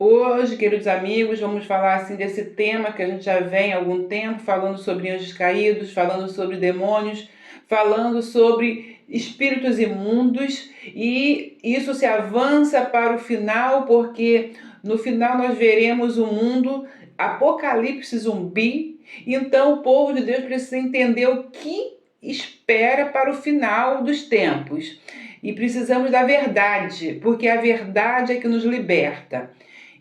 Hoje, queridos amigos, vamos falar assim desse tema que a gente já vem há algum tempo falando sobre anjos caídos, falando sobre demônios, falando sobre espíritos imundos, e isso se avança para o final, porque no final nós veremos o mundo apocalipse zumbi. Então o povo de Deus precisa entender o que espera para o final dos tempos. E precisamos da verdade, porque a verdade é que nos liberta.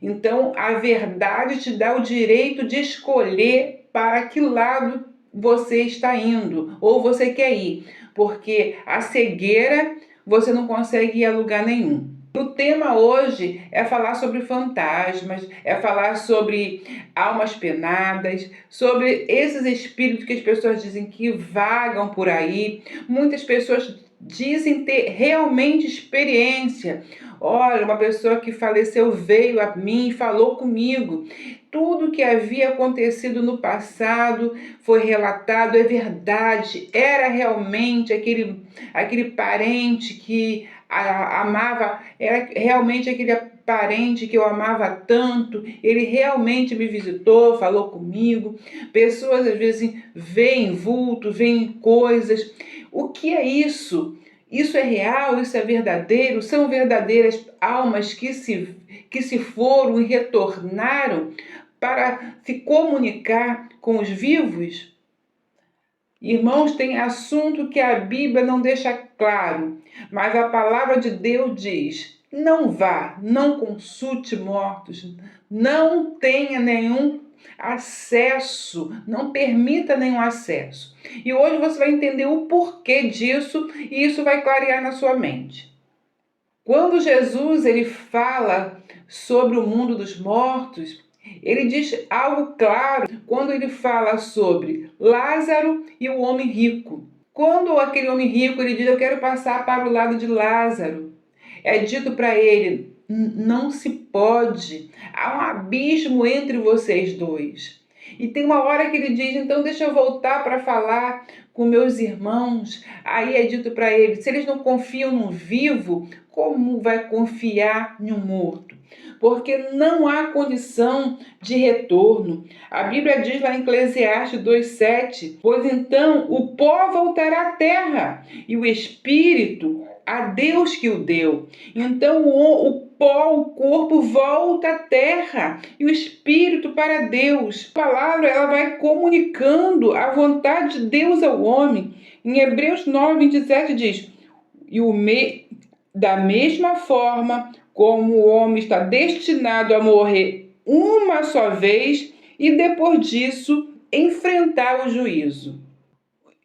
Então, a verdade te dá o direito de escolher para que lado você está indo ou você quer ir, porque a cegueira você não consegue ir a lugar nenhum. O tema hoje é falar sobre fantasmas, é falar sobre almas penadas, sobre esses espíritos que as pessoas dizem que vagam por aí. Muitas pessoas dizem ter realmente experiência. Olha, uma pessoa que faleceu veio a mim e falou comigo. Tudo que havia acontecido no passado foi relatado, é verdade. Era realmente aquele parente que amava, era realmente aquele parente que eu amava tanto, ele realmente me visitou, falou comigo. Pessoas às vezes veem vulto, veem coisas. O que é isso? Isso é real? Isso é verdadeiro? São verdadeiras almas que se foram e retornaram para se comunicar com os vivos? Irmãos, tem assunto que a Bíblia não deixa claro, mas a palavra de Deus diz: não vá, não consulte mortos, não tenha nenhum acesso, não permita nenhum acesso. E hoje você vai entender o porquê disso e isso vai clarear na sua mente. Quando Jesus ele fala sobre o mundo dos mortos, ele diz algo claro quando ele fala sobre Lázaro e o homem rico. Quando aquele homem rico ele diz: eu quero passar para o lado de Lázaro, é dito para ele: não se pode, há um abismo entre vocês dois. E tem uma hora que ele diz: então deixa eu voltar para falar com meus irmãos. Aí é dito para ele: se eles não confiam no vivo, como vai confiar em um morto? Porque não há condição de retorno. A Bíblia diz lá em Eclesiastes 2:7: pois então o pó voltará à terra e o espírito a Deus que o deu. Então o pó, o corpo volta à terra e o espírito para Deus. A palavra ela vai comunicando a vontade de Deus ao homem. Em Hebreus 9:27 diz: da mesma forma como o homem está destinado a morrer uma só vez e depois disso enfrentar o juízo.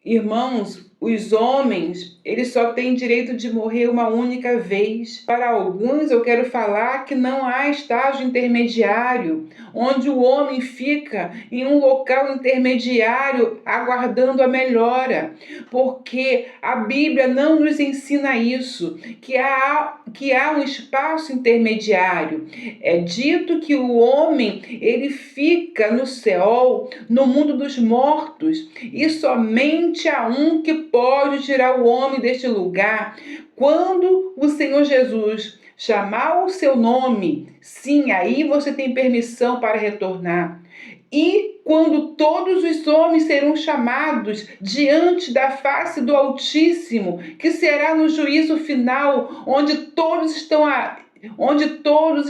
Irmãos, os homens, eles só têm direito de morrer uma única vez. Para alguns, eu quero falar que não há estágio intermediário, onde o homem fica em um local intermediário aguardando a melhora, porque a Bíblia não nos ensina isso, que há um espaço intermediário. É dito que o homem, ele fica no Seol, no mundo dos mortos, e somente há um que pode tirar o homem deste lugar. Quando o Senhor Jesus chamar o seu nome, sim, aí você tem permissão para retornar. E quando todos os homens serão chamados diante da face do Altíssimo, que será no juízo final, onde todos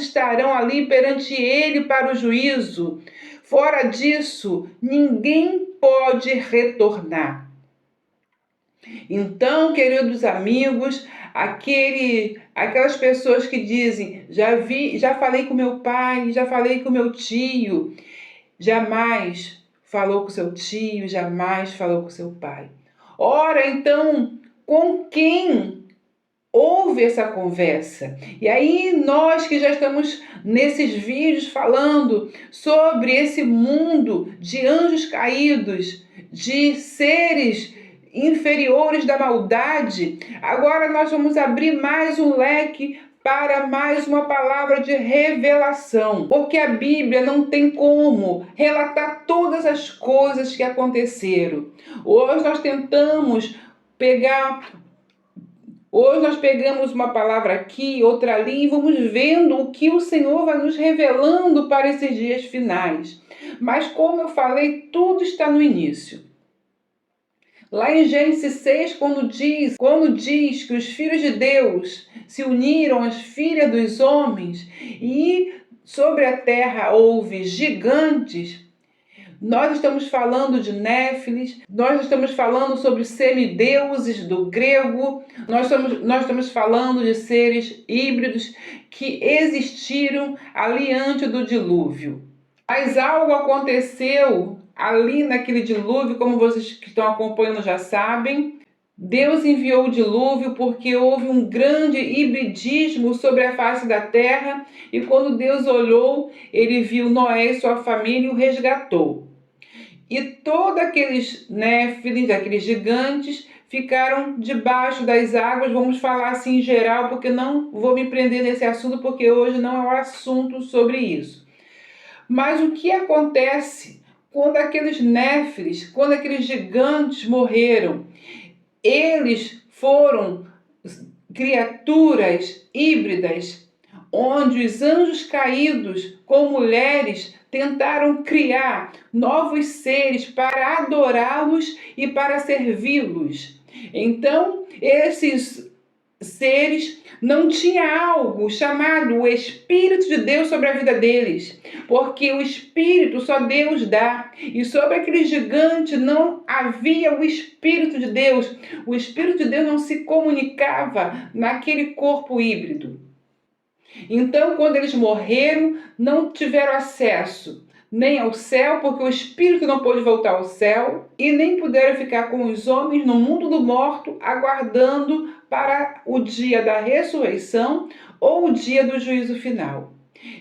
estarão ali perante ele para o juízo. Fora disso, ninguém pode retornar. Então, queridos amigos, aquelas pessoas que dizem: já falei com meu pai, já falei com meu tio. Jamais falou com seu tio, jamais falou com seu pai. Ora, então, com quem houve essa conversa? E aí nós que já estamos nesses vídeos falando sobre esse mundo de anjos caídos, de seres inferiores da maldade, agora nós vamos abrir mais um leque para mais uma palavra de revelação, porque a Bíblia não tem como relatar todas as coisas que aconteceram. Hoje nós tentamos pegar Hoje nós pegamos uma palavra aqui, outra ali, e vamos vendo o que o Senhor vai nos revelando para esses dias finais. Mas como eu falei, tudo está no início. Lá em Gênesis 6, quando diz que os filhos de Deus se uniram às filhas dos homens e sobre a terra houve gigantes, nós estamos falando de Néfilis, nós estamos falando sobre semideuses do grego, nós estamos falando de seres híbridos que existiram ali antes do dilúvio. Mas algo aconteceu ali naquele dilúvio, como vocês que estão acompanhando já sabem. Deus enviou o dilúvio porque houve um grande hibridismo sobre a face da terra, e quando Deus olhou, ele viu Noé e sua família e o resgatou. E todos aqueles néfilis, aqueles gigantes, ficaram debaixo das águas. Vamos falar assim em geral, porque não vou me prender nesse assunto, porque hoje não é o assunto sobre isso. Mas o que acontece quando aqueles néfilis, quando aqueles gigantes morreram? Eles foram criaturas híbridas, onde os anjos caídos com mulheres tentaram criar novos seres para adorá-los e para servi-los. Então, esses seres não tinham algo chamado o Espírito de Deus sobre a vida deles, porque o Espírito só Deus dá, e sobre aquele gigante não havia o Espírito de Deus. O Espírito de Deus não se comunicava naquele corpo híbrido. Então, quando eles morreram, não tiveram acesso nem ao céu, porque o Espírito não pôde voltar ao céu, e nem puderam ficar com os homens no mundo do morto, aguardando para o dia da ressurreição ou o dia do juízo final.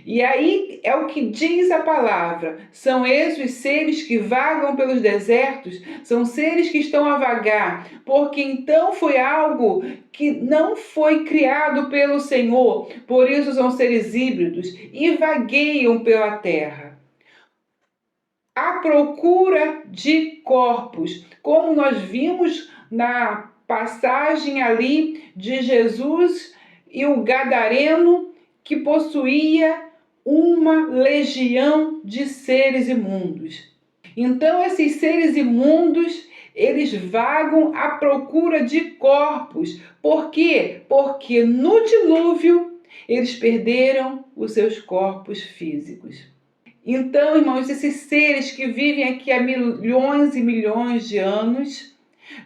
E aí é o que diz a palavra: são esses os seres que vagam pelos desertos, são seres que estão a vagar, porque então foi algo que não foi criado pelo Senhor, por isso são seres híbridos e vagueiam pela terra à procura de corpos, como nós vimos na passagem ali de Jesus e o gadareno, que possuía uma legião de seres imundos. Então esses seres imundos, eles vagam à procura de corpos. Por quê? Porque no dilúvio eles perderam os seus corpos físicos. Então, irmãos, esses seres que vivem aqui há milhões e milhões de anos,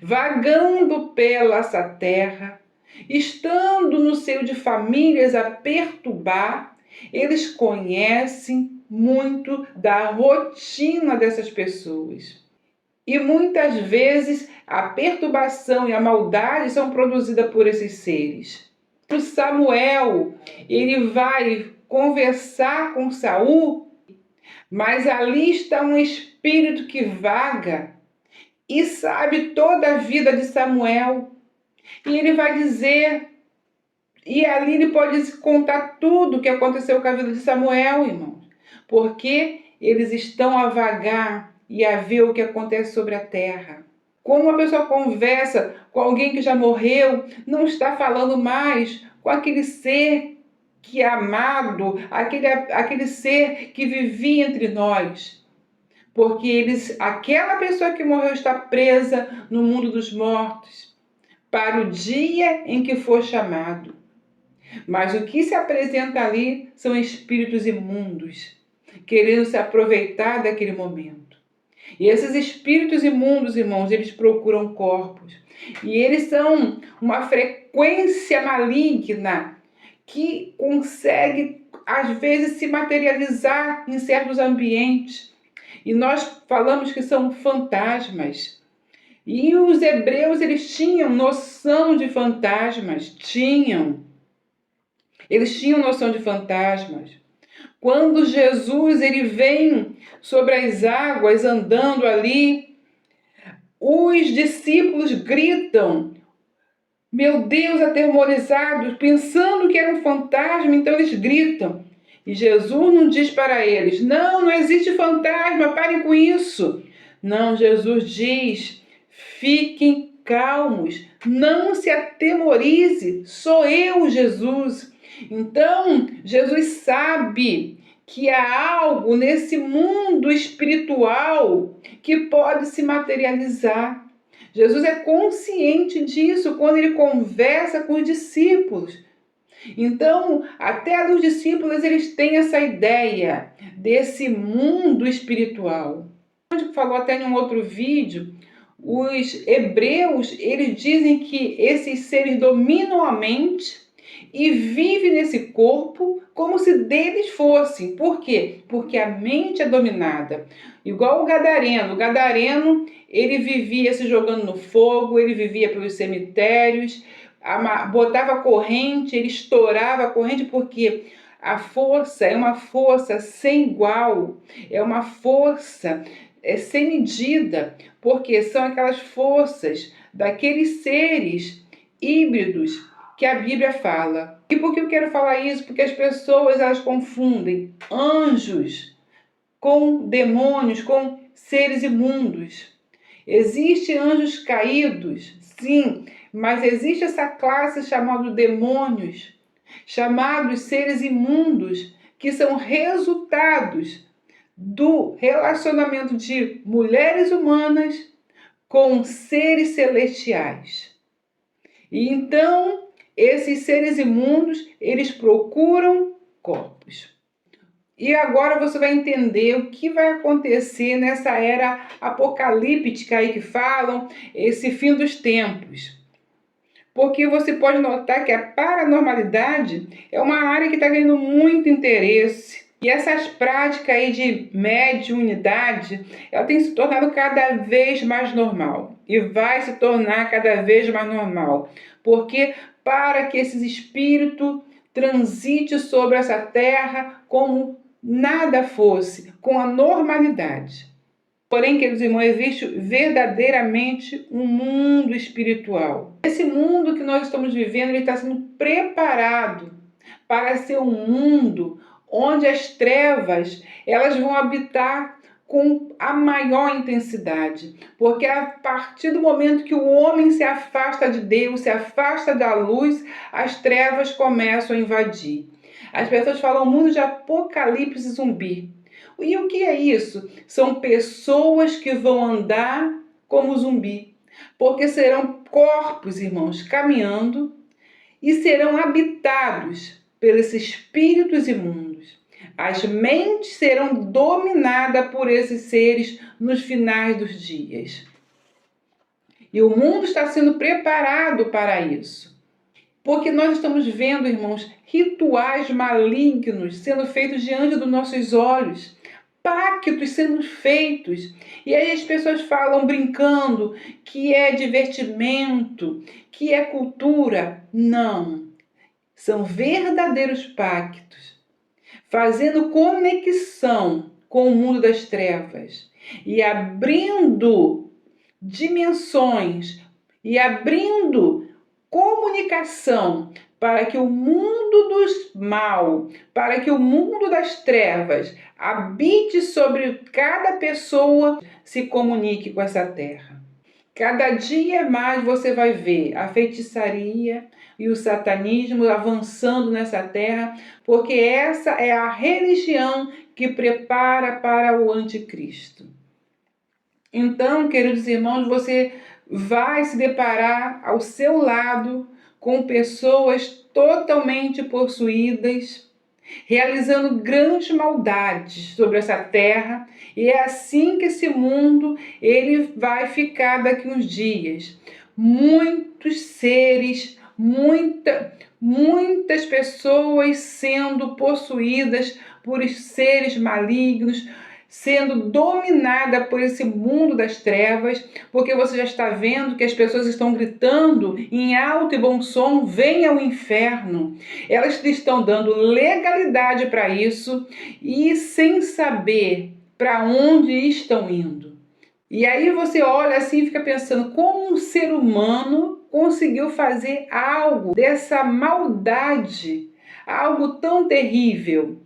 vagando pela essa terra, estando no seio de famílias a perturbar, eles conhecem muito da rotina dessas pessoas. E muitas vezes a perturbação e a maldade são produzidas por esses seres. O Samuel, ele vai conversar com Saul, mas ali está um espírito que vaga e sabe toda a vida de Samuel. E ele vai dizer, e ali ele pode contar tudo o que aconteceu com a vida de Samuel, irmãos. Porque eles estão a vagar e a ver o que acontece sobre a terra. Quando uma pessoa conversa com alguém que já morreu, não está falando mais com aquele ser que é amado, aquele ser que vivia entre nós. Porque aquela pessoa que morreu está presa no mundo dos mortos para o dia em que for chamado. Mas o que se apresenta ali são espíritos imundos, querendo se aproveitar daquele momento. E esses espíritos imundos, irmãos, eles procuram corpos. E eles são uma frequência maligna que consegue, às vezes, se materializar em certos ambientes. E nós falamos que são fantasmas. E os hebreus, eles tinham noção de fantasmas. Eles tinham noção de fantasmas. Quando Jesus ele vem sobre as águas, andando ali, os discípulos gritam, meu Deus, aterrorizados, pensando que era um fantasma, então eles gritam. E Jesus não diz para eles, não existe fantasma, parem com isso. Não, Jesus diz, fiquem calmos, não se atemorize, sou eu, Jesus. Então, Jesus sabe que há algo nesse mundo espiritual que pode se materializar. Jesus é consciente disso quando ele conversa com os discípulos. Então, até os discípulos eles têm essa ideia desse mundo espiritual. A gente falou até em um outro vídeo, os hebreus eles dizem que esses seres dominam a mente e vivem nesse corpo como se deles fossem. Por quê? Porque a mente é dominada. Igual o gadareno. O gadareno, ele vivia se jogando no fogo, ele vivia pelos cemitérios, botava corrente, ele estourava a corrente, porque a força é uma força sem igual, é uma força sem medida, porque são aquelas forças daqueles seres híbridos que a Bíblia fala. E por que eu quero falar isso? Porque as pessoas elas confundem anjos com demônios, com seres imundos. Existem anjos caídos, sim, mas existe essa classe chamada demônios, chamados seres imundos, que são resultados do relacionamento de mulheres humanas com seres celestiais. E então, esses seres imundos, eles procuram corpos. E agora você vai entender o que vai acontecer nessa era apocalíptica aí que falam, esse fim dos tempos. Porque você pode notar que a paranormalidade é uma área que está ganhando muito interesse. E essas práticas aí de mediunidade, ela tem se tornado cada vez mais normal. E vai se tornar cada vez mais normal. Porque para que esses espíritos transitem sobre essa terra como nada fosse, com a normalidade. Porém, queridos irmãos, existe verdadeiramente um mundo espiritual. Esse mundo que nós estamos vivendo, ele está sendo preparado para ser um mundo onde as trevas elas vão habitar com a maior intensidade. Porque a partir do momento que o homem se afasta de Deus, se afasta da luz, as trevas começam a invadir. As pessoas falam mundo de apocalipse zumbi. E o que é isso? São pessoas que vão andar como zumbi, porque serão corpos, irmãos, caminhando e serão habitados pelos espíritos imundos. As mentes serão dominadas por esses seres nos finais dos dias. E o mundo está sendo preparado para isso. Porque nós estamos vendo, irmãos, rituais malignos sendo feitos diante dos nossos olhos. Pactos sendo feitos. E aí as pessoas falam brincando que é divertimento, que é cultura. Não. São verdadeiros pactos, fazendo conexão com o mundo das trevas e abrindo dimensões e abrindo comunicação para que o mundo dos mal, para que o mundo das trevas habite sobre cada pessoa, se comunique com essa terra. Cada dia mais você vai ver a feitiçaria e o satanismo avançando nessa terra, porque essa é a religião que prepara para o anticristo. Então, queridos irmãos, você vai se deparar ao seu lado com pessoas totalmente possuídas, realizando grandes maldades sobre essa terra, e é assim que esse mundo ele vai ficar daqui uns dias. Muitos seres, muitas pessoas sendo possuídas por seres malignos, sendo dominada por esse mundo das trevas, porque você já está vendo que as pessoas estão gritando em alto e bom som, venha ao inferno. Elas estão dando legalidade para isso e sem saber para onde estão indo. E aí você olha assim e fica pensando, como um ser humano conseguiu fazer algo dessa maldade, algo tão terrível?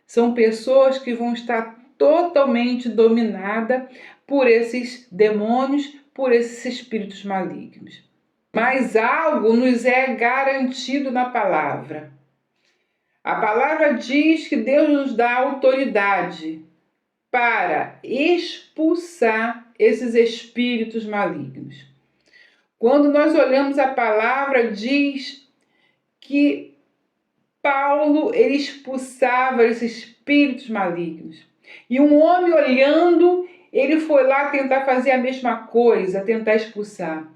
São pessoas que vão estar totalmente dominadas por esses demônios, por esses espíritos malignos. Mas algo nos é garantido na palavra. A palavra diz que Deus nos dá autoridade para expulsar esses espíritos malignos. Quando nós olhamos a palavra, diz que Paulo ele expulsava esses espíritos malignos. E um homem olhando, ele foi lá tentar fazer a mesma coisa, tentar expulsar.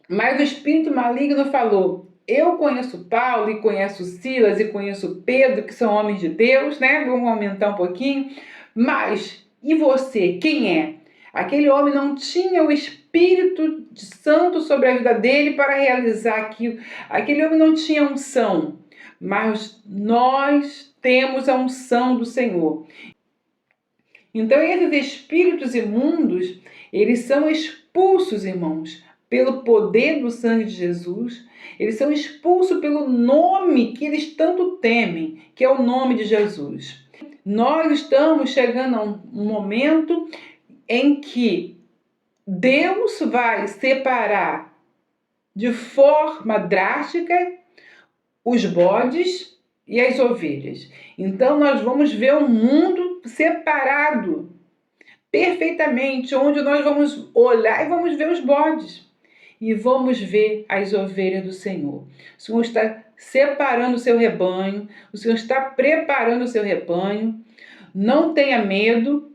Mas o espírito maligno falou: eu conheço Paulo e conheço Silas e conheço Pedro, que são homens de Deus, né? Vamos aumentar um pouquinho. Mas, e você, quem é? Aquele homem não tinha o Espírito Santo sobre a vida dele para realizar aquilo. Aquele homem não tinha unção. Mas nós temos a unção do Senhor. Então, esses espíritos imundos, eles são expulsos, irmãos, pelo poder do sangue de Jesus. Eles são expulsos pelo nome que eles tanto temem, que é o nome de Jesus. Nós estamos chegando a um momento em que Deus vai separar de forma drástica os bodes e as ovelhas. Então nós vamos ver um mundo separado perfeitamente, onde nós vamos olhar e vamos ver os bodes e vamos ver as ovelhas do Senhor. O Senhor está separando o seu rebanho, o Senhor está preparando o seu rebanho. Não tenha medo,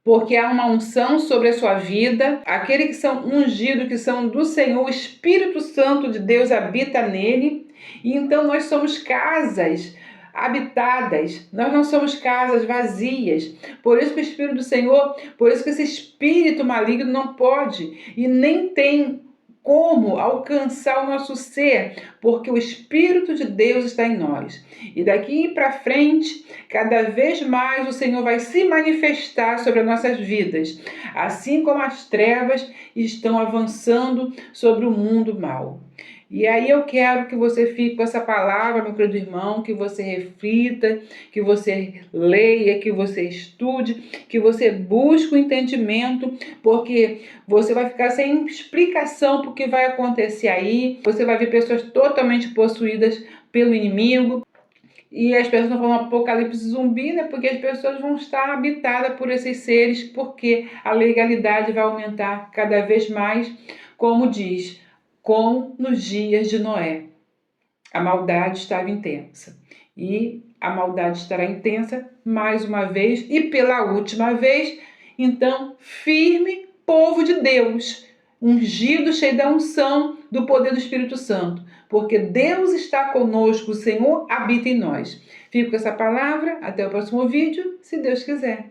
porque há uma unção sobre a sua vida. Aqueles que são ungidos, que são do Senhor, o Espírito Santo de Deus habita nele. E então nós somos casas habitadas, nós não somos casas vazias. Por isso que o Espírito do Senhor, por isso que esse espírito maligno não pode e nem tem como alcançar o nosso ser, porque o Espírito de Deus está em nós. E daqui para frente, cada vez mais o Senhor vai se manifestar sobre as nossas vidas, assim como as trevas estão avançando sobre o mundo mal. E aí eu quero que você fique com essa palavra, meu querido irmão, que você reflita, que você leia, que você estude, que você busque o entendimento, porque você vai ficar sem explicação do que vai acontecer aí. Você vai ver pessoas totalmente possuídas pelo inimigo. E as pessoas estão falando apocalipse zumbi, né? Porque as pessoas vão estar habitadas por esses seres, porque a legalidade vai aumentar cada vez mais, como diz, como nos dias de Noé. A maldade estava intensa. E a maldade estará intensa mais uma vez e pela última vez. Então, firme, povo de Deus, ungido, cheio da unção do poder do Espírito Santo. Porque Deus está conosco, o Senhor habita em nós. Fico com essa palavra, até o próximo vídeo, se Deus quiser.